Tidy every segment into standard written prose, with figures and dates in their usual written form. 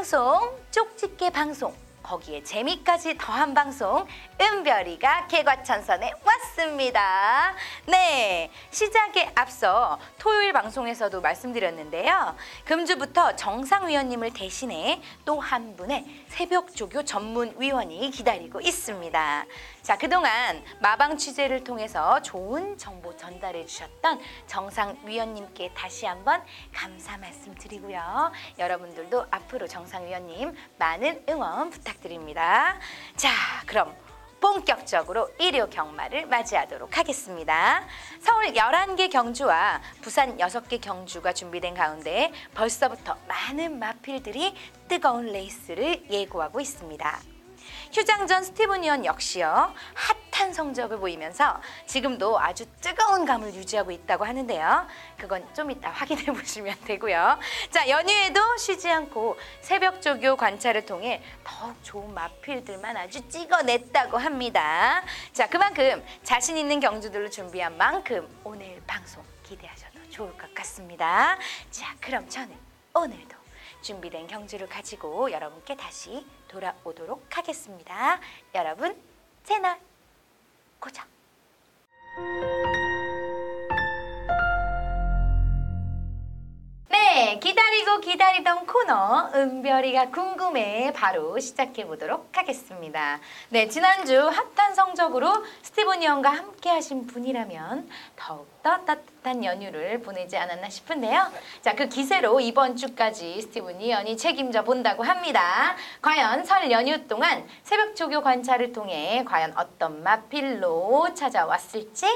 방송, 쪽집게 방송, 거기에 재미까지 더한 방송 은별이가 개과천선에 왔습니다. 네, 시작에 앞서 토요일 방송에서도 말씀드렸는데요. 금주부터 정상위원님을 대신해 또 한 분의 새벽조교 전문위원이 기다리고 있습니다. 자, 그동안 마방 취재를 통해서 좋은 정보 전달해 주셨던 정상위원님께 다시 한번 감사 말씀드리고요. 여러분들도 앞으로 정상위원님 많은 응원 부탁드립니다. 자, 그럼 본격적으로 일요 경마를 맞이하도록 하겠습니다. 서울 11개 경주와 부산 6개 경주가 준비된 가운데 벌써부터 많은 마필들이 뜨거운 레이스를 예고하고 있습니다. 휴장전 스티븐 위원 역시요, 핫한 성적을 보이면서 지금도 아주 뜨거운 감을 유지하고 있다고 하는데요. 그건 좀 이따 확인해 보시면 되고요. 자, 연휴에도 쉬지 않고 새벽 조교 관찰을 통해 더욱 좋은 마필들만 아주 찍어냈다고 합니다. 자, 그만큼 자신 있는 경주들을 준비한 만큼 오늘 방송 기대하셔도 좋을 것 같습니다. 자, 그럼 저는 오늘도 준비된 경주를 가지고 여러분께 다시 돌아오도록 하겠습니다. 여러분, 채널 고정! 네, 기다리고 기다리던 코너 은별이가 궁금해 바로 시작해 보도록 하겠습니다. 네, 지난주 핫한 성적으로 스티븐 위원과 함께 하신 분이라면 더욱더 따뜻한 연휴를 보내지 않았나 싶은데요. 자, 그 기세로 이번 주까지 스티븐 위원이 책임져 본다고 합니다. 과연 설 연휴 동안 새벽 조교 관찰을 통해 과연 어떤 마필로 찾아왔을지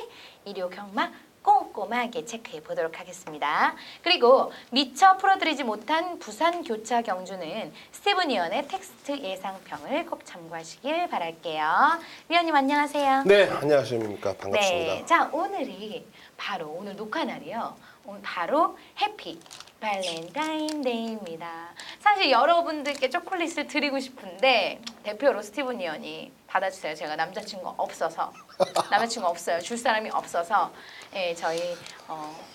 일요 경마 꼼꼼하게 체크해 보도록 하겠습니다. 그리고 미처 풀어드리지 못한 부산 교차 경주는 스티븐 위원의 텍스트 예상평을 꼭 참고하시길 바랄게요. 위원님 안녕하세요. 네, 안녕하십니까. 반갑습니다. 네, 자, 오늘이 바로 오늘 녹화 날이요. 오늘 바로 해피 발렌타인데이입니다. 사실 여러분들께 초콜릿을 드리고 싶은데 대표로 스티븐 위원이 받아주세요. 제가 남자친구 없어서 줄 사람이 없어서 저희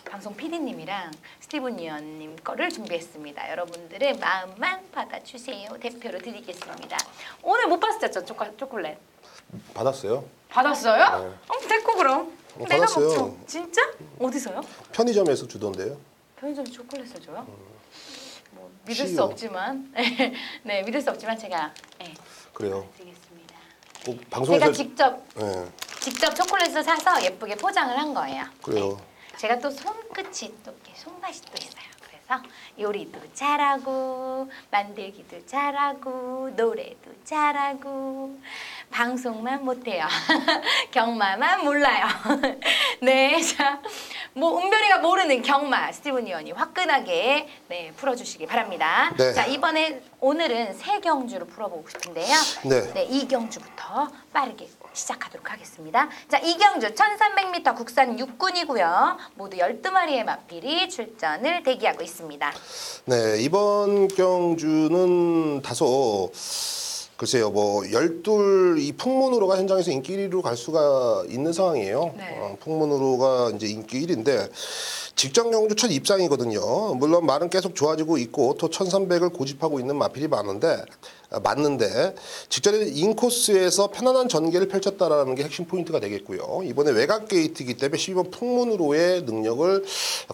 방송 PD님이랑 스티븐 위원님 거를 준비했습니다. 여러분들의 마음만 받아주세요. 대표로 드리겠습니다. 오늘 못 봤었죠? 초콜릿 받았어요? 받았어요? 네. 됐고 그럼 내가 받았어요. 먹죠. 진짜? 어디서요? 편의점에서 주던데요. 편의점 초콜릿을 줘요? 뭐 믿을 수 시요. 없지만 네, 믿을 수 없지만 제가 그래요. 드리겠습니다. 꼭 방송에서 제가 네, 직접 초콜릿을 사서 예쁘게 포장을 한 거예요. 그래요. 제가 또 손끝이 또 이렇게 손맛이 또 있어요. 그래서 요리도 잘하고 만들기도 잘하고 노래도 잘하고 방송만 못해요. 경마만 몰라요. 네, 자, 뭐 은별이가 모르는 경마 스티븐 위원이 화끈하게 풀어주시기 바랍니다. 네. 자, 오늘은 세 경주를 풀어보고 싶은데요. 네. 이 경주부터 빠르게 시작하도록 하겠습니다. 자, 이 경주 1300m 국산 6군이고요. 모두 12마리의 마필이 출전을 대기하고 있습니다. 네, 이번 경주는 다소 글쎄요, 뭐 열둘 이 풍문으로가 현장에서 인기 1위로 갈 수가 있는 상황이에요. 네. 풍문으로가 이제 인기 1위인데 직전 경주 첫 입장이거든요. 물론 말은 계속 좋아지고 있고 또 1300을 고집하고 있는 마필이 맞는데 직전에 인코스에서 편안한 전개를 펼쳤다라는 게 핵심 포인트가 되겠고요. 이번에 외곽 게이트이기 때문에 12번 풍문으로의 능력을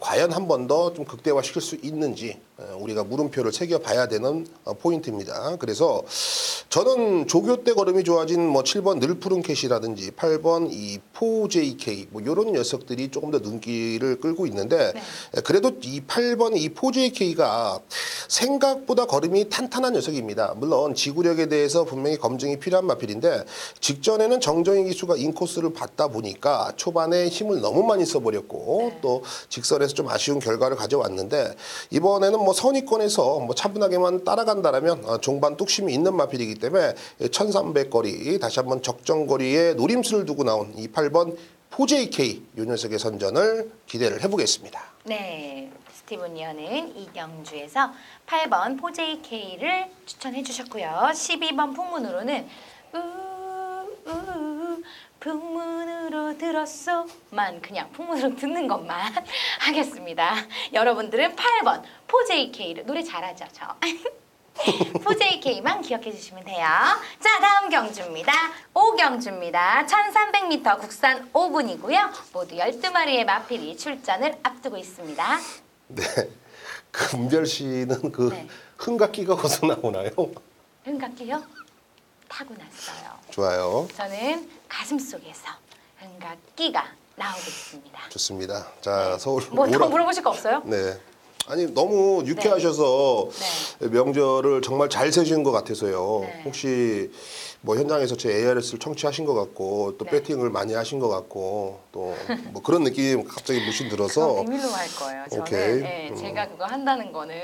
과연 한 번 더 좀 극대화시킬 수 있는지 우리가 물음표를 새겨봐야 되는 포인트입니다. 그래서 저는 조교 때 걸음이 좋아진 뭐 7번 늘푸른 캣이라든지 8번 이 4JK 뭐 이런 녀석들이 조금 더 눈길을 끌고 있는데 그래도 이 8번 이 4JK가 생각보다 걸음이 탄탄한 녀석입니다. 물론 지구력에 대해서 분명히 검증이 필요한 마필인데 직전에는 정정희 기수가 인코스를 받다 보니까 초반에 힘을 너무 많이 써버렸고 또 직선에서 좀 아쉬운 결과를 가져왔는데 이번에는 뭐 선위권에서 뭐 차분하게만 따라간다라면 종반 뚝심이 있는 마필이기 때문에 1300거리 다시 한번 적정거리에 노림수를 두고 나온 이 8번 4JK 요 녀석의 선전을 기대를 해보겠습니다. 네, 스티븐 위원은 이 경주에서 8번 4JK를 추천해 주셨고요. 12번 풍문으로는 풍문으로 들었어만 그냥 풍문으로 듣는 것만 하겠습니다. 여러분들은 8번 4JK를 노래 잘하죠, 저. 4JK만 기억해 주시면 돼요. 자, 다음 경주입니다. 5경주입니다. 1300m 국산 5분이고요. 모두 12마리의 마필이 출전을 앞두고 있습니다. 네. 그 은별 씨는 그 네. 흥각기가 어디서 나오나요? 흥각기요? 타고났어요. 좋아요. 저는 가슴속에서 흥각기가 나오고 있습니다. 좋습니다. 자, 서울 뭐 더 오라. 물어보실 거 없어요? 네. 아니 너무 유쾌하셔서 네. 명절을 정말 잘 세신 것 같아서요. 네. 혹시 뭐 현장에서 제 ARS를 청취하신 것 같고 또 네. 배팅을 많이 하신 것 같고 또 뭐 그런 느낌 갑자기 무신 들어서 그건 비밀로 할 거예요. 저는 오케이. 네, 제가 그거 한다는 거는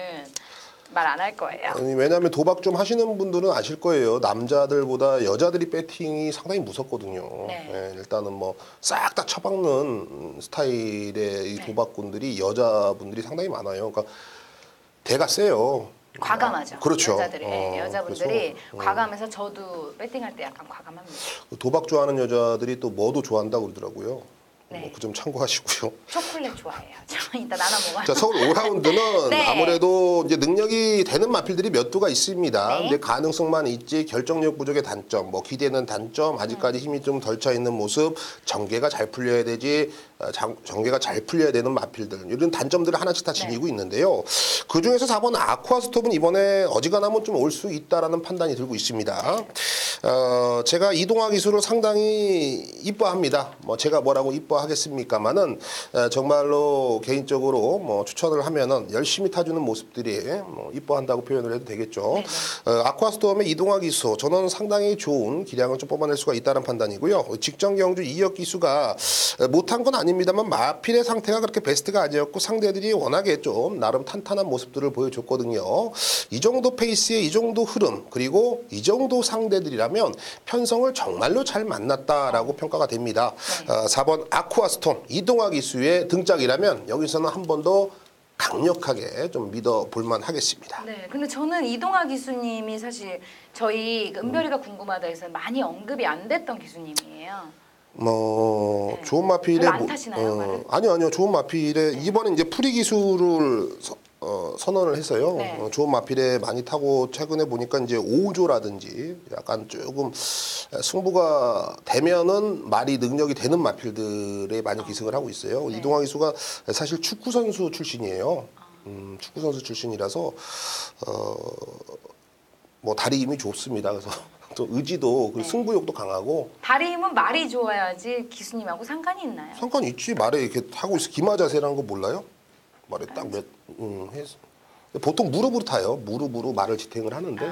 말 안 할 거예요. 아니, 왜냐하면 도박 좀 하시는 분들은 아실 거예요. 남자들보다 여자들이 배팅이 상당히 무섭거든요. 네. 예, 일단은 뭐 싹 다 처박는 스타일의 이 도박꾼들이 여자분들이 상당히 많아요. 그러니까 대가 세요. 과감하죠. 그렇죠. 여자들이 네, 여자분들이 그래서, 과감해서 저도 배팅할 때 약간 과감합니다. 도박 좋아하는 여자들이 또 뭐도 좋아한다고 그러더라고요. 네. 뭐 그 점 참고하시고요. 초콜릿 좋아해요. 저 이따 나눠 먹어요. 자, 서울 5라운드는 네. 아무래도 이제 능력이 되는 마필들이 몇 두가 있습니다. 네. 근데 가능성만 있지 결정력 부족의 단점, 뭐 기대는 단점, 아직까지 힘이 좀 덜 차 있는 모습, 전개가 잘 풀려야 되지, 전개가 잘 풀려야 되는 마필들 이런 단점들을 하나씩 다 지니고 있는데요. 그 중에서 4번 아쿠아스톱은 이번에 어지간하면 좀 올 수 있다라는 판단이 들고 있습니다. 제가 이동화 기술을 상당히 이뻐합니다. 뭐 제가 뭐라고 이뻐하겠습니까마는 정말로 개인적으로 뭐 추천을 하면은 열심히 타주는 모습들이 뭐 이뻐한다고 표현을 해도 되겠죠. 아쿠아스톰의 이동화 기수 저는 상당히 좋은 기량을 좀 뽑아낼 수가 있다는 판단이고요. 직전 경주 이역 기수가 못한 건 아닙니다만 마필의 상태가 그렇게 베스트가 아니었고 상대들이 워낙에 좀 나름 탄탄한 모습들을 보여줬거든요. 이 정도 페이스에 이 정도 흐름 그리고 이 정도 상대들이라면 편성을 정말로 잘 만났다라고 평가가 됩니다. 4번 아쿠아스톰 이동화 기수의 등짝이라면 여기서는 한 번 더 강력하게 좀 믿어볼만 하겠습니다. 네, 근데 저는 이동화 기수님이 사실 저희 그 은별이가 궁금하다 해서 많이 언급이 안 됐던 기수님이에요. 뭐 네. 좋은 마필에 별로 안 타시나요, 말을? 아니요 좋은 마필에 이번에 이제 프리 기술을 선언을 했어요. 네. 좋은 마필에 많이 타고 최근에 보니까 이제 5조라든지 약간 조금 승부가 되면은 말이 능력이 되는 마필들에 많이 기승을 하고 있어요. 네. 이동화 기수가 사실 축구 선수 출신이에요. 축구 선수 출신이라서 뭐 다리 힘이 좋습니다. 그래서 또 의지도 그리고 승부욕도 강하고 다리 힘은 말이 좋아야지 기수님하고 상관이 있나요? 상관 있지. 말에 이렇게 하고 있어. 기마 자세라는 거 몰라요? 말에 딱 해서 보통 무릎으로 타요. 무릎으로 말을 지탱을 하는데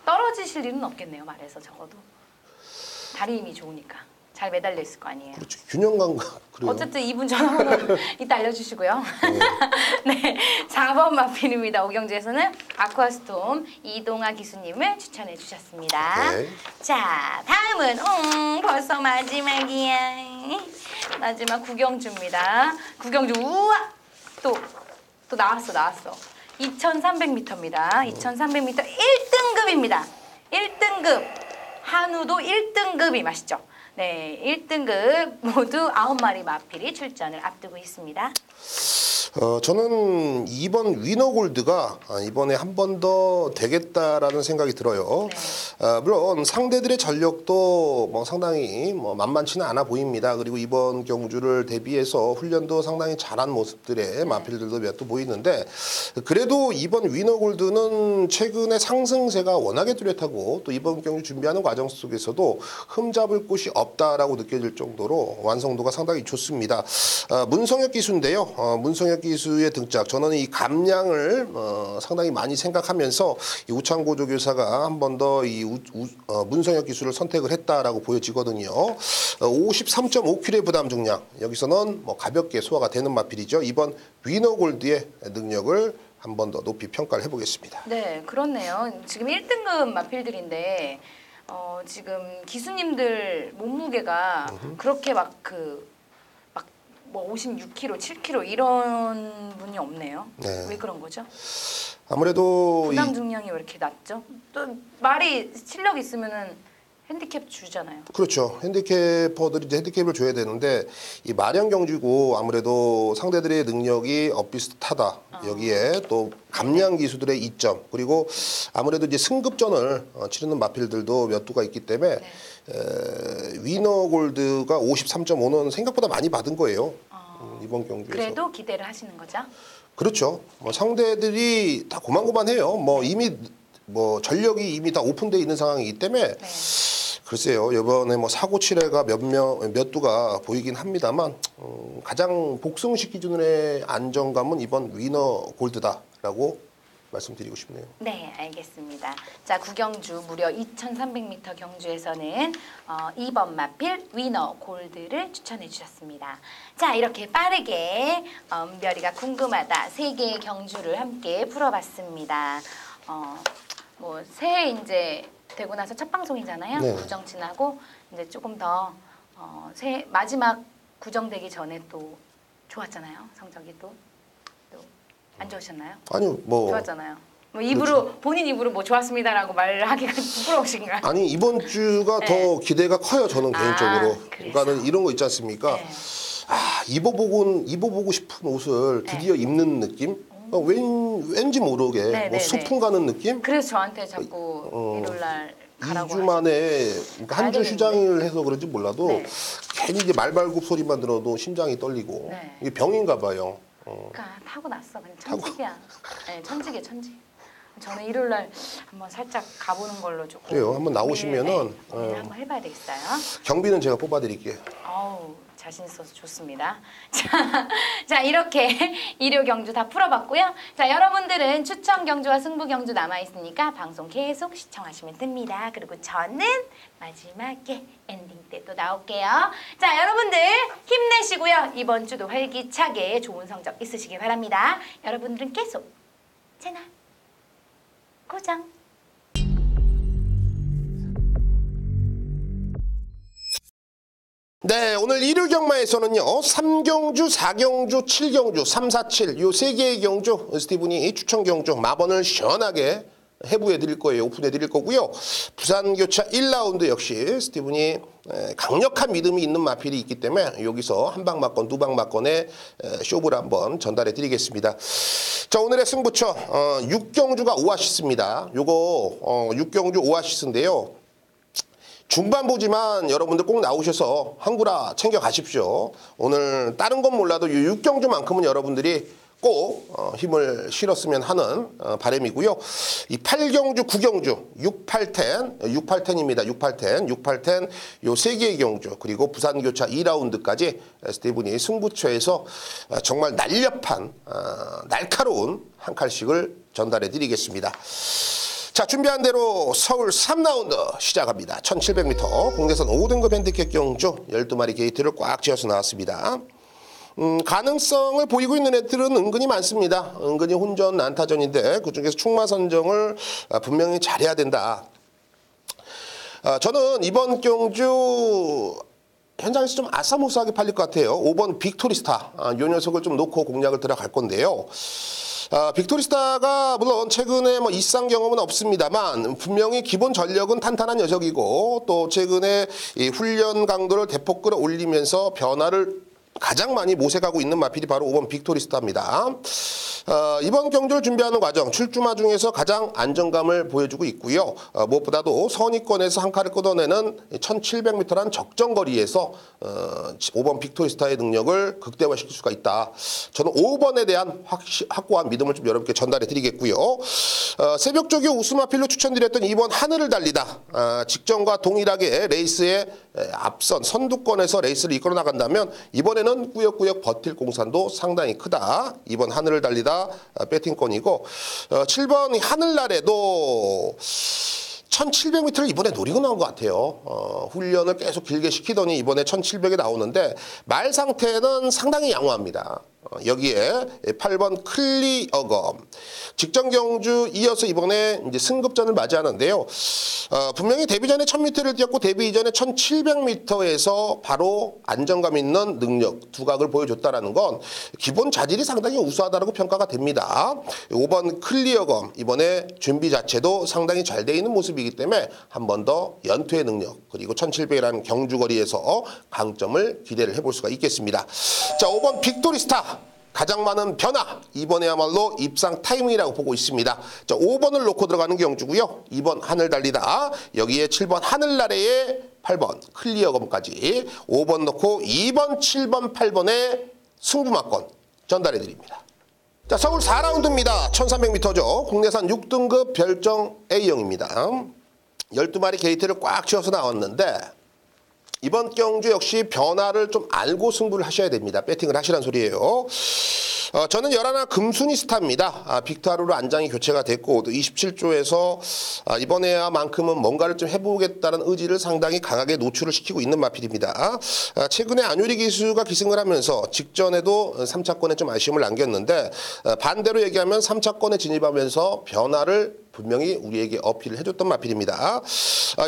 떨어지실 일은 없겠네요, 말에서 적어도. 다리 힘이 좋으니까. 잘 매달려 있을 거 아니에요. 그렇지. 균형 감각 그래요. 어쨌든 이분 전화번호 이따 알려주시고요. 네, 4번 마필입니다. 오경주에서는 아쿠아스톰 이동아 기수님을 추천해 주셨습니다. 네. 자, 다음은 벌써 마지막이야. 마지막 구경주입니다. 구경주 우와! 또 나왔어. 2300m입니다. 2300m 1등급입니다. 1등급. 한우도 1등급이 맛있죠. 네, 1등급 모두 9마리 마필이 출전을 앞두고 있습니다. 저는 이번 위너골드가 이번에 한 번 더 되겠다라는 생각이 들어요. 네. 물론 상대들의 전력도 뭐 상당히 뭐 만만치는 않아 보입니다. 그리고 이번 경주를 대비해서 훈련도 상당히 잘한 모습들의 마필들도 몇 도 보이는데 그래도 이번 위너골드는 최근에 상승세가 워낙에 뚜렷하고 또 이번 경주 준비하는 과정 속에서도 흠잡을 곳이 없다라고 느껴질 정도로 완성도가 상당히 좋습니다. 문성혁 기수인데요. 문성혁 기수의 등짝 저는 이 감량을 상당히 많이 생각하면서 이 우창고 조교사가 한 번 더 이 문성혁 기수를 선택을 했다라고 보여지거든요. 53.5kg의 부담 중량 여기서는 뭐 가볍게 소화가 되는 마필이죠. 이번 위너골드의 능력을 한 번 더 높이 평가를 해보겠습니다. 네, 그렇네요. 지금 1등급 마필들인데 지금 기수님들 몸무게가 그렇게 뭐 56kg, 7kg 이런 분이 없네요. 네. 왜 그런 거죠? 아무래도 부담 중량이 왜 이렇게 낮죠? 또 말이 실력 있으면은 핸디캡 주잖아요. 그렇죠. 핸디캐퍼들이 이제 핸디캡을 줘야 되는데 이 마련 경주고 아무래도 상대들의 능력이 엇비슷하다. 여기에 또 감량 기수들의 이점 그리고 아무래도 이제 승급전을 치르는 마필들도 몇 두가 있기 때문에 위너 골드가 53.5는 생각보다 많이 받은 거예요. 이번 경주에서. 그래도 기대를 하시는 거죠? 그렇죠. 뭐 상대들이 다 고만고만해요. 뭐 이미 뭐 전력이 이미 다 오픈돼 있는 상황이기 때문에 글쎄요. 이번에 뭐 사고 칠해가 몇 두가 보이긴 합니다만 가장 복승식 기준의 안정감은 이번 위너 골드다라고 말씀드리고 싶네요. 네, 알겠습니다. 자, 구경주 무려 2,300m 경주에서는 2번 마필 위너 골드를 추천해 주셨습니다. 자, 이렇게 빠르게 은별이가 궁금하다 3개의 경주를 함께 풀어봤습니다. 뭐 새해 이제 되고 나서 첫 방송이잖아요. 네. 구정 지나고 이제 조금 더 새해 마지막 구정되기 전에 또 좋았잖아요. 성적이 또 안 좋으셨나요? 아니요, 뭐 좋았잖아요. 뭐 입으로 그렇죠. 본인 입으로 뭐 좋았습니다라고 말하기가 부끄러우신가요? 아니 이번 주가 더 기대가 커요. 저는 개인적으로. 그래서. 그러니까는 이런 거 있지 않습니까? 네. 입어보고 싶은 옷을 드디어 입는 느낌? 왠지 모르게 네, 뭐 네, 소풍 가는 느낌? 그래서 저한테 자꾸 일요일날 가라고 2주 만에 그러니까 한 주 가야 휴장을 해서 그런지 몰라도 네. 괜히 이제 말발굽 소리만 들어도 심장이 떨리고 네. 이게 병인가 봐요. 그러니까 타고 났어. 그냥 천직이야. 네, 천직이야, 천직. 저는 일요일날 한번 살짝 가보는 걸로 조금. 그래요. 한번 나오시면은, 고민을 한번 해봐야 되겠어요. 경비는 제가 뽑아드릴게요. 어우, 자신 있어서 좋습니다. 자, 이렇게 일요 경주 다 풀어봤고요. 자, 여러분들은 추천 경주와 승부 경주 남아있으니까 방송 계속 시청하시면 됩니다. 그리고 저는 마지막에 엔딩 때 또 나올게요. 자, 여러분들 힘내시고요. 이번 주도 활기차게 좋은 성적 있으시길 바랍니다. 여러분들은 계속 채널 고정. 네, 오늘 일요 경마에서는요. 3경주, 4경주, 7경주, 3, 4, 7 요 3개의 경주 스티븐이 추천 경주 마번을 시원하게 해부해 드릴 거예요. 오픈해 드릴 거고요. 부산 교차 1라운드 역시 스티븐이 강력한 믿음이 있는 마필이 있기 때문에 여기서 한 방 맞건 두 방 맞건의 쇼부를 한번 전달해 드리겠습니다. 자, 오늘의 승부처 6경주가 오아시스입니다. 요거 6경주 오아시스인데요. 중반부지만 여러분들 꼭 나오셔서 한구라 챙겨 가십시오. 오늘 다른 건 몰라도 이 6경주만큼은 여러분들이 꼭 힘을 실었으면 하는 바람이고요. 이 8경주, 9경주, 6, 8, 10, 6, 8, 10입니다. 6, 8, 10, 6, 8, 10, 요 3개의 경주, 그리고 부산교차 2라운드까지 스티븐이 승부처에서 정말 날렵한, 날카로운 한 칼씩을 전달해 드리겠습니다. 자, 준비한 대로 서울 3라운드 시작합니다. 1700m 국내선 5등급 핸디캡 경주 12마리 게이트를 꽉 쥐어서 나왔습니다. 가능성을 보이고 있는 애들은 은근히 많습니다. 은근히 혼전, 난타전인데 그중에서 충마 선정을 분명히 잘해야 된다. 저는 이번 경주 현장에서 좀 아싸모스하게 팔릴 것 같아요. 5번 빅토리스타. 요 녀석을 좀 놓고 공략을 들어갈 건데요. 빅토리스타가 물론 최근에 뭐 이상 경험은 없습니다만 분명히 기본 전력은 탄탄한 녀석이고 또 최근에 이 훈련 강도를 대폭 끌어올리면서 변화를 가장 많이 모색하고 있는 마필이 바로 5번 빅토리스타입니다. 이번 경주를 준비하는 과정 출주마 중에서 가장 안정감을 보여주고 있고요. 무엇보다도 선위권에서 한 칼을 끊어내는 1700m란 적정 거리에서 5번 빅토리스타의 능력을 극대화시킬 수가 있다. 저는 5번에 대한 확고한 믿음을 좀 여러분께 전달해 드리겠고요. 새벽조기 우수마필로 추천드렸던 2번 하늘을 달리다. 직전과 동일하게 레이스의 앞선 선두권에서 레이스를 이끌어 나간다면 이번에는 꾸역꾸역 버틸 공산도 상당히 크다. 2번 하늘을 달리다 배팅권이고 7번 하늘날에도 1700m를 이번에 노리고 나온 것 같아요. 훈련을 계속 길게 시키더니 이번에 1700에 나오는데 말 상태는 상당히 양호합니다. 여기에 8번 클리어검. 직전 경주 이어서 이번에 이제 승급전을 맞이하는데요. 분명히 데뷔 전에 1000m를 뛰었고 데뷔 이전에 1700m에서 바로 안정감 있는 능력, 두각을 보여줬다는 건 기본 자질이 상당히 우수하다고 평가가 됩니다. 5번 클리어검, 이번에 준비 자체도 상당히 잘 돼 있는 모습이기 때문에 한 번 더 연투의 능력, 그리고 1700이라는 경주거리에서 강점을 기대를 해볼 수가 있겠습니다. 자, 5번 빅토리스타. 가장 많은 변화, 이번에야말로 입상 타이밍이라고 보고 있습니다. 자, 5번을 놓고 들어가는 경주고요. 2번 하늘 달리다, 여기에 7번 하늘나래에 8번 클리어검까지 5번 놓고 2번, 7번, 8번의 승부마권 전달해 드립니다. 자, 서울 4라운드입니다. 1300m죠. 국내산 6등급 별정 A형입니다. 12마리 게이트를 꽉 채워서 나왔는데 이번 경주 역시 변화를 좀 알고 승부를 하셔야 됩니다. 배팅을 하시란 소리예요. 저는 11화 금순위 스타입니다. 빅타루로 안장이 교체가 됐고 27조에서 이번에야만큼은 뭔가를 좀 해보겠다는 의지를 상당히 강하게 노출을 시키고 있는 마필입니다. 최근에 안유리 기수가 기승을 하면서 직전에도 3차권에 좀 아쉬움을 남겼는데 반대로 얘기하면 3차권에 진입하면서 변화를 분명히 우리에게 어필을 해줬던 마필입니다.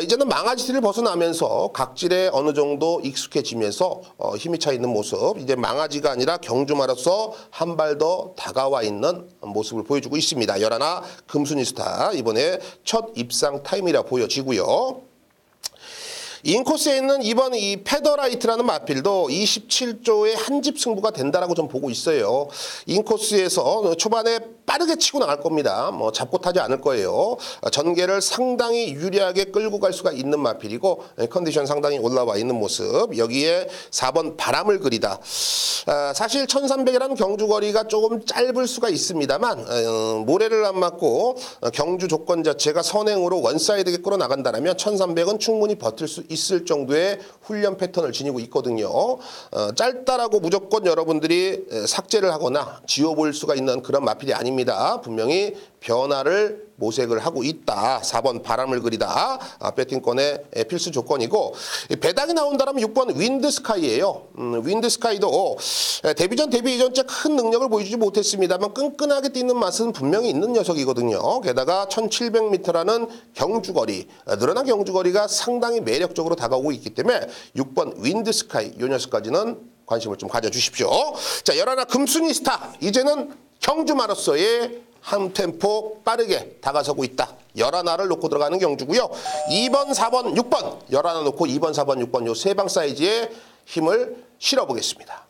이제는 망아지를 벗어나면서 각질에 어느 정도 익숙해지면서 힘이 차 있는 모습, 이제 망아지가 아니라 경주마로서 한 발 더 다가와 있는 모습을 보여주고 있습니다. 11화 금순위 스타, 이번에 첫 입상 타임이라 보여지고요. 인코스에 있는 이번 이 페더라이트라는 마필도 27조의 한집 승부가 된다라고 좀 보고 있어요. 인코스에서 초반에 빠르게 치고 나갈 겁니다. 뭐 잡고 타지 않을 거예요. 전개를 상당히 유리하게 끌고 갈 수가 있는 마필이고 컨디션 상당히 올라와 있는 모습. 여기에 4번 바람을 그리다. 사실 1300이라는 경주거리가 조금 짧을 수가 있습니다만 모래를 안 맞고 경주 조건 자체가 선행으로 원사이드게 끌어나간다면 1300은 충분히 버틸 수 있을 정도의 훈련 패턴을 지니고 있거든요. 짧다라고 무조건 여러분들이 삭제를 하거나 지워볼 수가 있는 그런 마필이 아닙니다. 분명히 변화를 모색을 하고 있다. 4번 바람을 그리다. 배팅권의 필수 조건이고, 배당이 나온다면 6번 윈드스카이예요. 윈드스카이도 데뷔 전 데뷔 이전째 큰 능력을 보여주지 못했습니다만 끈끈하게 뛰는 맛은 분명히 있는 녀석이거든요. 게다가 1700m라는 경주거리, 늘어난 경주거리가 상당히 매력적으로 다가오고 있기 때문에 6번 윈드스카이, 이 녀석까지는 관심을 좀 가져주십시오. 자, 11화 금순위 스타, 이제는 경주마로서의 한 템포 빠르게 다가서고 있다. 11화를 놓고 들어가는 경주고요. 2번, 4번, 6번, 11화 놓고 2번, 4번, 6번 요 세 방 사이즈에 힘을 실어보겠습니다.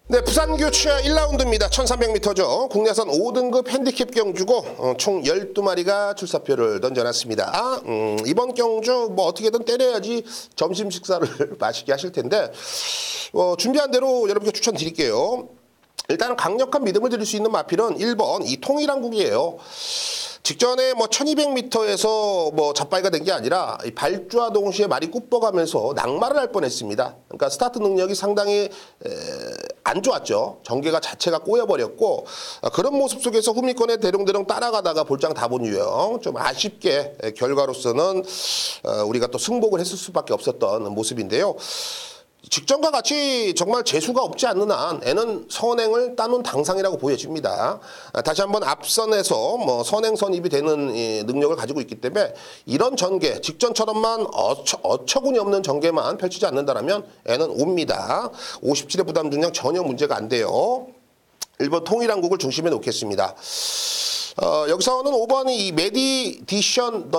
네, 부산교추야 1라운드입니다. 1300m죠. 국내산 5등급 핸디캡 경주고 총 12마리가 출사표를 던져놨습니다. 이번 경주 뭐 어떻게든 때려야지 점심 식사를 맛있게 하실 텐데 준비한 대로 여러분께 추천드릴게요. 일단은 강력한 믿음을 드릴 수 있는 마필은 1번 이 통일항국이에요. 직전에 뭐 1200m에서 뭐 잡바이가 된 게 아니라 발주와 동시에 말이 굽어가면서 낙마를 할 뻔했습니다. 그러니까 스타트 능력이 상당히 안 좋았죠. 전개가 자체가 꼬여버렸고 그런 모습 속에서 후미권에 대롱대롱 따라가다가 볼장 다본 유형, 좀 아쉽게 결과로서는 우리가 또 승복을 했을 수밖에 없었던 모습인데요. 직전과 같이 정말 재수가 없지 않는 한 애는 선행을 따놓은 당상이라고 보여집니다. 다시 한번 앞선에서 뭐 선행 선입이 되는 능력을 가지고 있기 때문에 이런 전개, 직전처럼만 어처구니 없는 전개만 펼치지 않는다면 애는 옵니다. 57의 부담 중량 전혀 문제가 안 돼요. 1번 통일항국을 중심에 놓겠습니다. 여기서는 5번이 이 메디디션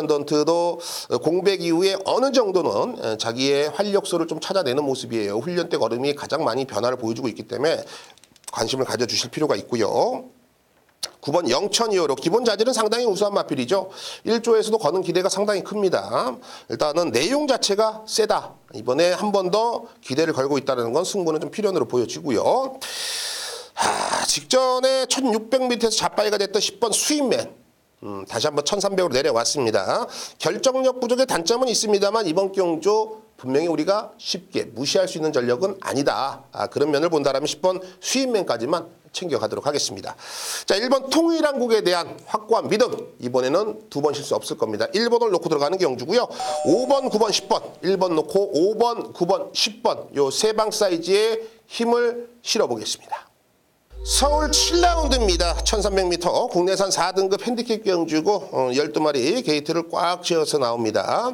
던트도 공백 이후에 어느 정도는 자기의 활력소를 좀 찾아내는 모습이에요. 훈련 때 걸음이 가장 많이 변화를 보여주고 있기 때문에 관심을 가져주실 필요가 있고요. 9번 영천이어로 기본 자질은 상당히 우수한 마필이죠. 1조에서도 거는 기대가 상당히 큽니다. 일단은 내용 자체가 세다. 이번에 한 번 더 기대를 걸고 있다는 건 승부는 좀 필연으로 보여지고요. 직전에 1600m에서 잡바이가 됐던 10번 스윗맨. 다시 한번 1300으로 내려왔습니다. 결정력 부족의 단점은 있습니다만 이번 경주 분명히 우리가 쉽게 무시할 수 있는 전력은 아니다. 그런 면을 본다면 10번 수입맨까지만 챙겨가도록 하겠습니다. 자, 1번 통일한국에 대한 확고한 믿음. 이번에는 두 번 실수 없을 겁니다. 1번을 놓고 들어가는 경주고요. 5번, 9번, 10번. 1번 놓고 5번, 9번, 10번. 요 세 방 사이즈에 힘을 실어보겠습니다. 서울 7라운드입니다. 1300m 국내산 4등급 핸디캡 경주고 12마리 게이트를 꽉 채워서 나옵니다.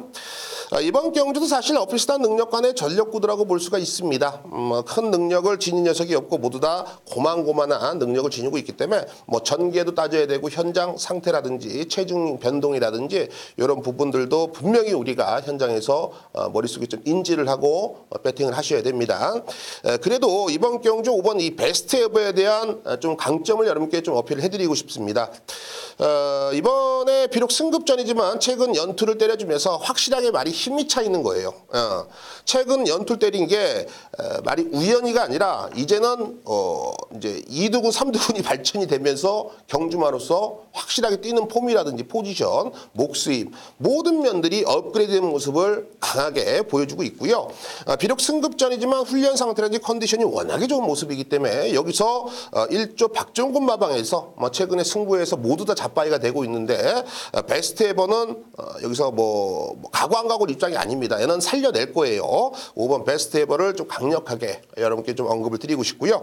이번 경주도 사실 어필스탄 능력간의 전력구도라고 볼 수가 있습니다. 큰 능력을 지닌 녀석이 없고 모두 다 고만고만한 능력을 지니고 있기 때문에 전개도 따져야 되고 현장 상태라든지 체중 변동이라든지 이런 부분들도 분명히 우리가 현장에서 머릿속에 좀 인지를 하고 배팅을 하셔야 됩니다. 그래도 이번 경주 5번 이 베스트 에버에 대한 좀 강점을 여러분께 좀 어필을 해드리고 싶습니다. 이번에 비록 승급전이지만 최근 연투를 때려주면서 확실하게 말이 힘이 차 있는 거예요. 최근 연투를 때린 게 말이 우연히가 아니라 이제는 이제 2두군, 3두군이 발전이 되면서 경주마로서 확실하게 뛰는 폼이라든지 포지션, 목수임 모든 면들이 업그레이드된 모습을 강하게 보여주고 있고요. 비록 승급전이지만 훈련 상태라든지 컨디션이 워낙에 좋은 모습이기 때문에 여기서 1조 박종근 마방에서 최근에 승부에서 모두 다 잡바이가 되고 있는데 베스트 에버는 여기서 가고 안 가고 입장이 아닙니다. 얘는 살려낼 거예요. 5번 베스트 에버를 좀 강력하게 여러분께 좀 언급을 드리고 싶고요.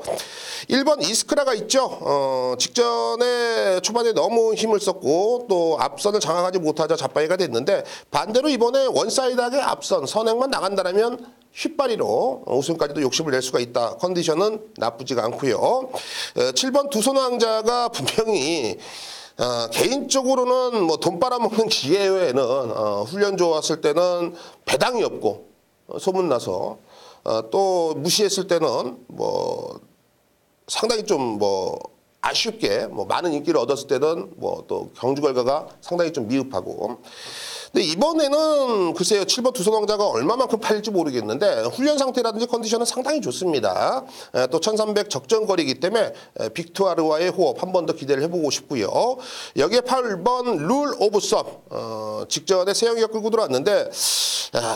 1번 이스크라가 있죠. 직전에 초반에 너무 힘을 썼고 또 앞선을 장악하지 못하자 잡바이가 됐는데 반대로 이번에 원사이드하게 앞선 선행만 나간다면 휘발이로 우승까지도 욕심을 낼 수가 있다. 컨디션은 나쁘지가 않고요. 7번 두손왕자가 분명히 개인적으로는 돈 빨아먹는 기회 외에는 훈련 좋았을 때는 배당이 없고 소문나서 또 무시했을 때는 상당히 좀 아쉽게 많은 인기를 얻었을 때는 또 경주 결과가 상당히 좀 미흡하고 근데 이번에는 글쎄요 7번 두손왕자가 얼마만큼 팔릴지 모르겠는데 훈련 상태라든지 컨디션은 상당히 좋습니다. 또 1300 적정거리이기 때문에 빅투아르와의 호흡 한 번 더 기대를 해보고 싶고요. 여기에 8번 룰 오브 썸 직전에 세영이가 끌고 들어왔는데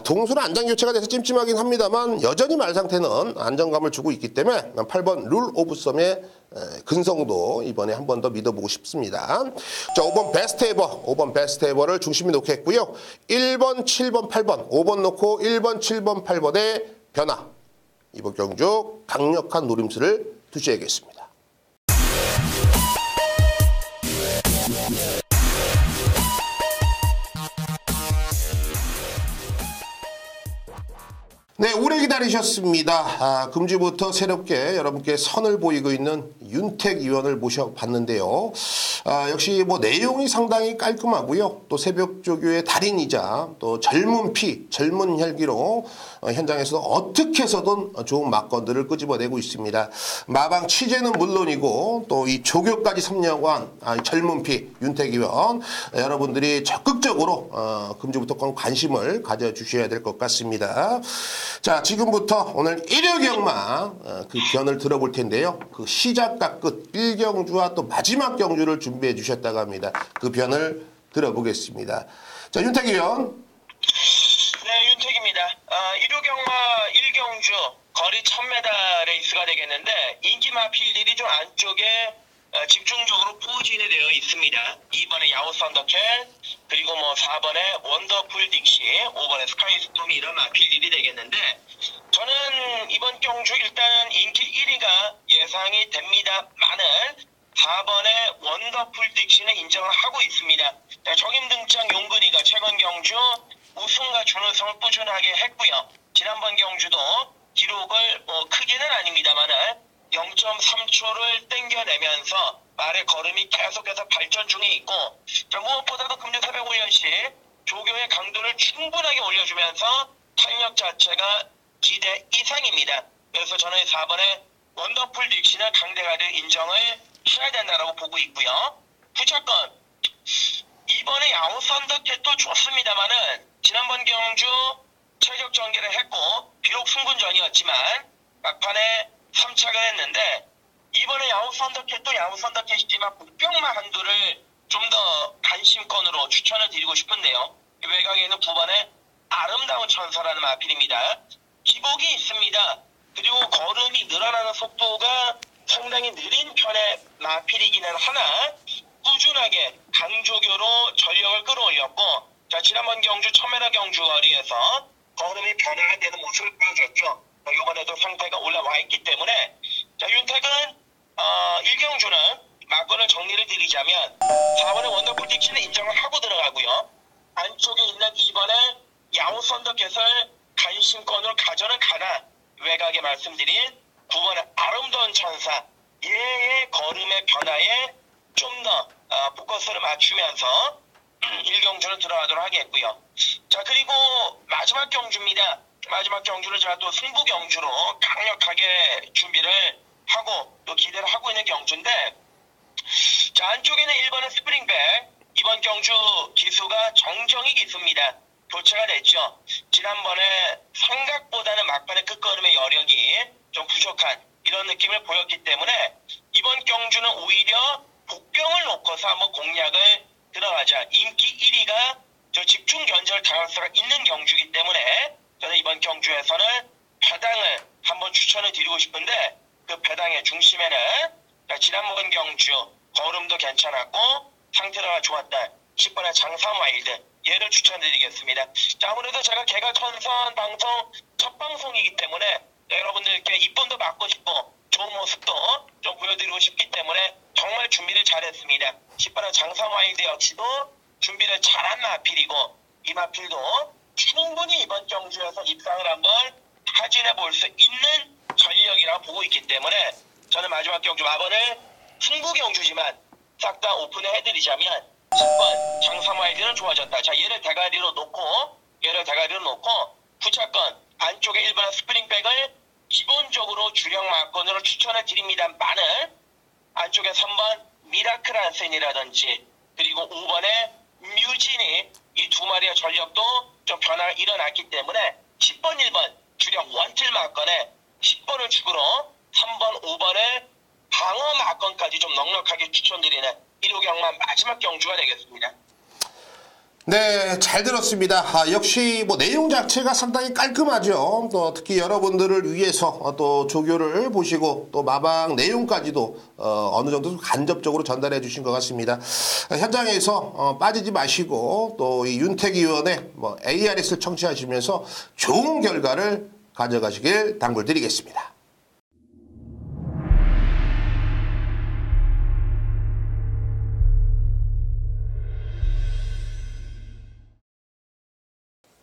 동수는 안장 교체가 돼서 찜찜하긴 합니다만 여전히 말 상태는 안정감을 주고 있기 때문에 8번 룰 오브 썸의 근성도 이번에 한 번 더 믿어보고 싶습니다. 자, 5번 베스트 에버, 5번 베스트 에버를 중심에 놓겠고요. 1번, 7번, 8번, 5번 놓고 1번, 7번, 8번의 변화. 이번 경주 강력한 노림수를 두셔야겠습니다. 네, 오래 기다리셨습니다. 금주부터 새롭게 여러분께 선을 보이고 있는 윤택 위원을 모셔봤는데요. 역시 내용이 상당히 깔끔하고요. 또 새벽조교의 달인이자 또 젊은 피, 젊은 혈기로 현장에서 어떻게 해서든 좋은 막건들을 끄집어내고 있습니다. 마방 취재는 물론이고 또 이 조교까지 섭렵한 젊은 피 윤택 위원 여러분들이 적극적으로 금주부터 관심을 가져주셔야 될 것 같습니다. 자, 지금부터 오늘 1여 경마 그 변을 들어볼 텐데요. 그 시작과 끝 1경주와 또 마지막 경주를 준비해 주셨다고 합니다. 그 변을 들어보겠습니다. 자, 윤택 위원. 네, 윤택입니다. 1호 경마 1경주 거리 1000m 레이스가 되겠는데 인기 마필들이 좀 안쪽에 집중적으로 포진이 되어 있습니다. 2번에 야호 썬더캣, 그리고 4번에 원더풀 딕시, 5번에 스카이스톰이 이런 마필들이 되겠는데 저는 이번 경주 일단 인기 1위가 예상이 됩니다만은 4번에 원더풀 딕시는 인정을 하고 있습니다. 적임 등장 용근이가 최근 경주 우승과 준우승을 꾸준하게 했고요. 지난번 경주도 기록을 크게는 아닙니다만은 0.3초를 땡겨내면서 말의 걸음이 계속해서 발전 중에 있고 무엇보다도 금주 새벽 훈련 시 조교의 강도를 충분하게 올려주면서 탄력 자체가 기대 이상입니다. 그래서 저는 4번에 원더풀 딕시는 강대가를 인정을 해야 된다고 보고 있고요. 부착권 2번에 야호 썬더캣도 좋습니다만은 지난번 경주 체격 전개를 했고 비록 승분전이었지만 막판에 3착을 했는데 이번에 야후 썬더캣도 야후 썬더캣이지만 복병마 한두를 좀 더 관심권으로 추천을 드리고 싶은데요. 외곽에 있는 9번의 아름다운 천사라는 마필입니다. 기복이 있습니다. 그리고 걸음이 늘어나는 속도가 상당히 느린 편의 마필이기는 하나 꾸준하게 강조교로 전력을 끌어올렸고, 자, 지난번 경주 1000m 경주 거리에서 걸음이 변화되는 모습을 보여줬죠. 이번에도 상태가 올라와 있기 때문에, 자, 윤택은 1경주는 막건을 정리를 드리자면 4번의 원더풀 딕시는 인정을 하고 들어가고요. 안쪽에 있는 2번의 야호 썬더켓을 간신권으로 가져는 가나 외곽에 말씀드린 9번의 아름다운 천사 얘의 걸음의 변화에 좀 더 포커스를 맞추면서 1경주는 들어가도록 하겠고요. 자, 그리고 마지막 경주입니다. 마지막 경주를 제가 또 승부 경주로 강력하게 준비를 하고 또 기대를 하고 있는 경주인데, 자, 안쪽에는 1번은 스프링백. 이번 경주 기수가 정정이 깊습니다. 교체가 됐죠. 지난번에 생각보다는 막판의 끝걸음의 여력이 좀 부족한 이런 느낌을 보였기 때문에 이번 경주는 오히려 복병을 놓고서 한번 공략을 들어가자. 인기 1위가 저 집중 견제를 당할 수가 있는 경주이기 때문에 저는 이번 경주에서는 배당을 한번 추천을 드리고 싶은데, 그 배당의 중심에는 지난번 경주 걸음도 괜찮았고 상태가 좋았다 10번의 장삼 와일드 얘를 추천드리겠습니다. 자, 아무래도 제가 개과천선 방송 첫 방송이기 때문에 여러분들께 이쁨도 받고 싶고 좋은 모습도 좀 보여드리고 싶기 때문에 정말 준비를 잘했습니다. 10번의 장삼 와일드 역시도 준비를 잘한 마필이고, 이 마필도 충분히 이번 경주에서 입상을 한번 타진해 볼 수 있는 전력이라고 보고 있기 때문에 저는 마지막 경주 4번을 승부 경주지만 싹 다 오픈을 해드리자면 10번 장삼와일드는 좋아졌다. 자, 얘를 대가리로 놓고 후차권 안쪽에 1번의 스프링백을 기본적으로 주력 막건으로 추천을 드립니다만은 안쪽에 3번 미라클 안센이라든지 그리고 5번의 뮤진이 이 두 마리의 전력도 좀 변화가 일어났기 때문에 10번, 1번 주력 원틀 막건에 10번을 축으로 3번, 5번의 방어 막건까지 좀 넉넉하게 추천드리는 1호 경만 마지막 경주가 되겠습니다. 네, 잘 들었습니다. 역시 뭐 내용 자체가 상당히 깔끔하죠. 또 특히 여러분들을 위해서 또 조교를 보시고 또 마방 내용까지도 어느 정도 간접적으로 전달해 주신 것 같습니다. 현장에서 빠지지 마시고 또 이 윤택 의원의 뭐 ARS를 청취하시면서 좋은 결과를 가져가시길 당부드리겠습니다.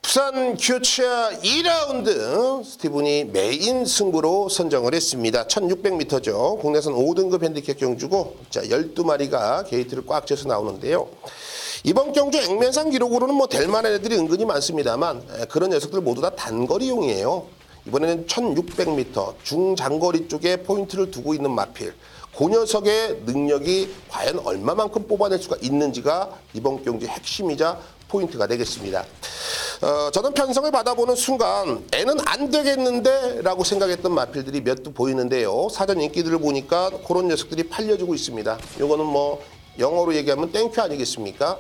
부산 큐치아 2라운드 스티븐이 메인 승부로 선정을 했습니다. 1600m죠. 국내선 5등급 핸디캡 경주고, 자, 12마리가 게이트를 꽉 채워서 나오는데요. 이번 경주 액면상 기록으로는 뭐 될 만한 애들이 은근히 많습니다만 그런 녀석들 모두 다 단거리용이에요. 이번에는 1600m 중장거리 쪽에 포인트를 두고 있는 마필. 그 녀석의 능력이 과연 얼마만큼 뽑아낼 수가 있는지가 이번 경주의 핵심이자 포인트가 되겠습니다. 저는 편성을 받아보는 순간 애는 안 되겠는데 라고 생각했던 마필들이 몇 두 보이는데요. 사전 인기들을 보니까 그런 녀석들이 팔려주고 있습니다. 요거는 뭐 영어로 얘기하면 땡큐 아니겠습니까?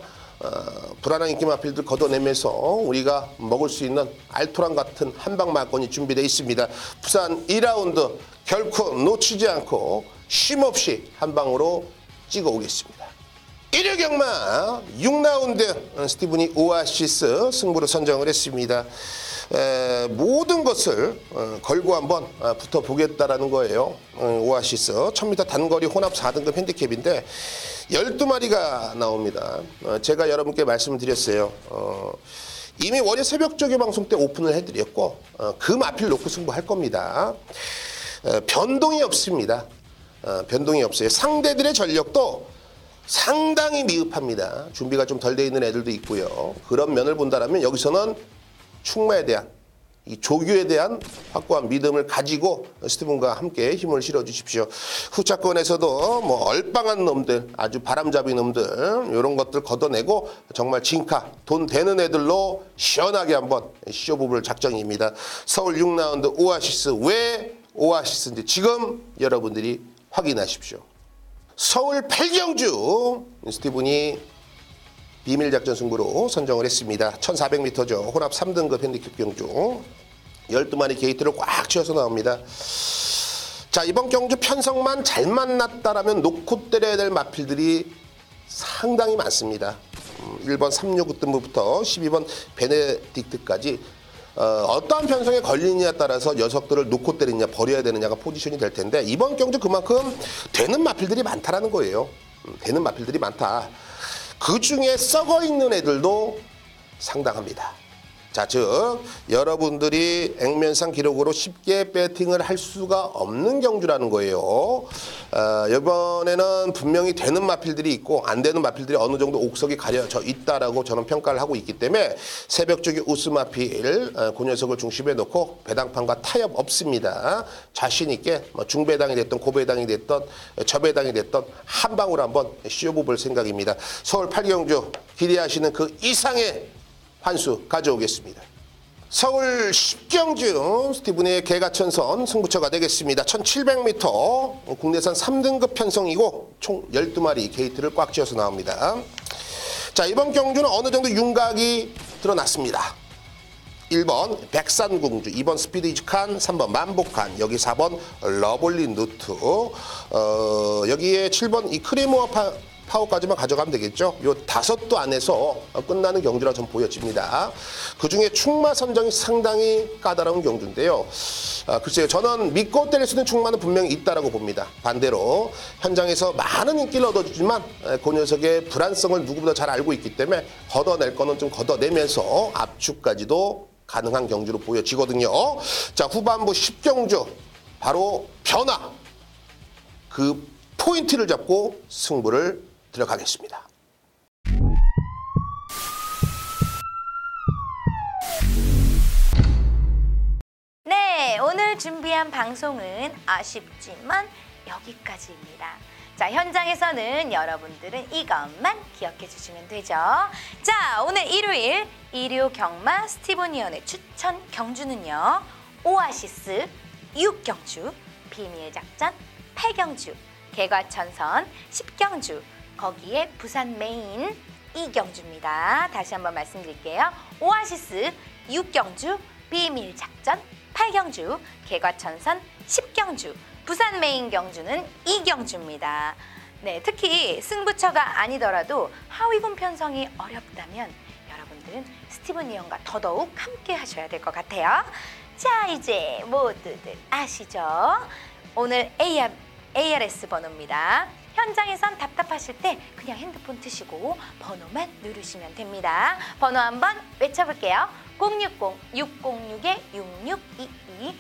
불안한 인기 마필들 걷어내면서 우리가 먹을 수 있는 알토란 같은 한방 마건이 준비되어 있습니다. 부산 2라운드 결코 놓치지 않고 쉼없이 한방으로 찍어오겠습니다. 1회 경마 6라운드 스티븐이 오아시스 승부로 선정을 했습니다. 모든 것을 걸고 한번 붙어보겠다라는 거예요. 오아시스 1000m 단거리 혼합 4등급 핸디캡인데 12마리가 나옵니다. 제가 여러분께 말씀을 드렸어요. 이미 월요 새벽 조교 방송 때 오픈을 해드렸고 그 마필 놓고 승부할 겁니다. 변동이 없습니다. 변동이 없어요. 상대들의 전력도 상당히 미흡합니다. 준비가 좀 덜 돼 있는 애들도 있고요. 그런 면을 본다면 여기서는 충마에 대한 이 조교에 대한 확고한 믿음을 가지고 스티븐과 함께 힘을 실어 주십시오. 후차권에서도 뭐 얼빵한 놈들, 아주 바람잡이 놈들 이런 것들 걷어내고 정말 진카 돈 되는 애들로 시원하게 한번 쇼부볼 작정입니다. 서울 6라운드 오아시스. 왜 오아시스인지 지금 여러분들이 확인하십시오. 서울 8경주 스티븐이 비밀작전 승부로 선정을 했습니다. 1400m죠. 혼합 3등급 핸디캡 경주. 12마리 게이트를 꽉 채워서 나옵니다. 자, 이번 경주 편성만 잘 만났다라면 놓고 때려야 될 마필들이 상당히 많습니다. 1번 369등부터 12번 베네딕트까지 어떠한 편성에 걸리느냐에 따라서 녀석들을 놓고 때리느냐 버려야 되느냐가 포지션이 될 텐데 이번 경주 그만큼 되는 마필들이 많다라는 거예요. 되는 마필들이 많다. 그 중에 썩어 있는 애들도 상당합니다. 자, 즉 여러분들이 액면상 기록으로 쉽게 배팅을 할 수가 없는 경주라는 거예요. 이번에는 분명히 되는 마필들이 있고 안 되는 마필들이 어느 정도 옥석이 가려져 있다라고 저는 평가를 하고 있기 때문에 새벽쪽이 우스 마필 그 녀석을 중심에 놓고 배당판과 타협 없습니다. 자신 있게 중배당이 됐던 고배당이 됐던 저배당이 됐던 한 방울 한번 씌워볼 생각입니다. 서울 8경주 기대하시는 그 이상의 환수 가져오겠습니다. 서울 10경주 스티븐의 개가천선 승부처가 되겠습니다. 1700m 국내산 3등급 편성이고 총 12마리 게이트를 꽉 쥐어서 나옵니다. 자, 이번 경주는 어느 정도 윤곽이 드러났습니다. 1번 백산공주, 2번 스피드 이즈칸, 3번 만복칸, 여기 4번 러블리 누트, 여기에 7번 이 크리모어 파워까지만 가져가면 되겠죠. 요 5도 안에서 끝나는 경주라 좀 보여집니다. 그중에 충마 선정이 상당히 까다로운 경주인데요. 글쎄요, 저는 믿고 때릴 수 있는 충마는 분명히 있다라고 봅니다. 반대로 현장에서 많은 인기를 얻어주지만 그 녀석의 불안성을 누구보다 잘 알고 있기 때문에 걷어낼 거는 좀 걷어내면서 압축까지도 가능한 경주로 보여지거든요. 자, 후반부 10경주 바로 변화, 그 포인트를 잡고 승부를 들어가겠습니다. 네, 오늘 준비한 방송은 아쉽지만 여기까지입니다. 자, 현장에서는 여러분들은 이것만 기억해 주시면 되죠. 자, 오늘 일요일 일요 경마 스티븐이언의 추천 경주는요. 오아시스 6경주, 비밀작전 8경주, 개과천선 10경주, 거기에 부산 메인 2경주입니다. 다시 한번 말씀드릴게요. 오아시스 6경주, 비밀작전 8경주, 개과천선 10경주, 부산 메인 경주는 2경주입니다. 네, 특히 승부처가 아니더라도 하위군 편성이 어렵다면 여러분들은 스티븐 이언과 더더욱 함께 하셔야 될 것 같아요. 자, 이제 모두들 아시죠? 오늘 ARS 번호입니다. 현장에선 답답하실 때 그냥 핸드폰 트시고 번호만 누르시면 됩니다. 번호 한번 외쳐볼게요. 060-606-6622,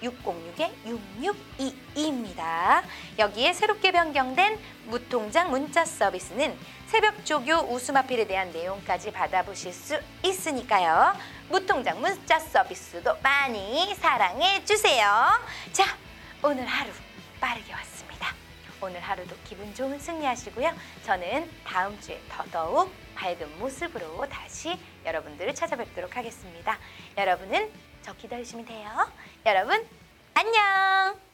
060-606-6622입니다. 여기에 새롭게 변경된 무통장 문자 서비스는 새벽 조교 우수마필에 대한 내용까지 받아보실 수 있으니까요. 무통장 문자 서비스도 많이 사랑해 주세요. 자, 오늘 하루 빠르게 왔습니다. 오늘 하루도 기분 좋은 승리하시고요. 저는 다음 주에 더더욱 밝은 모습으로 다시 여러분들을 찾아뵙도록 하겠습니다. 여러분은 저 기다리시면 돼요. 여러분 안녕.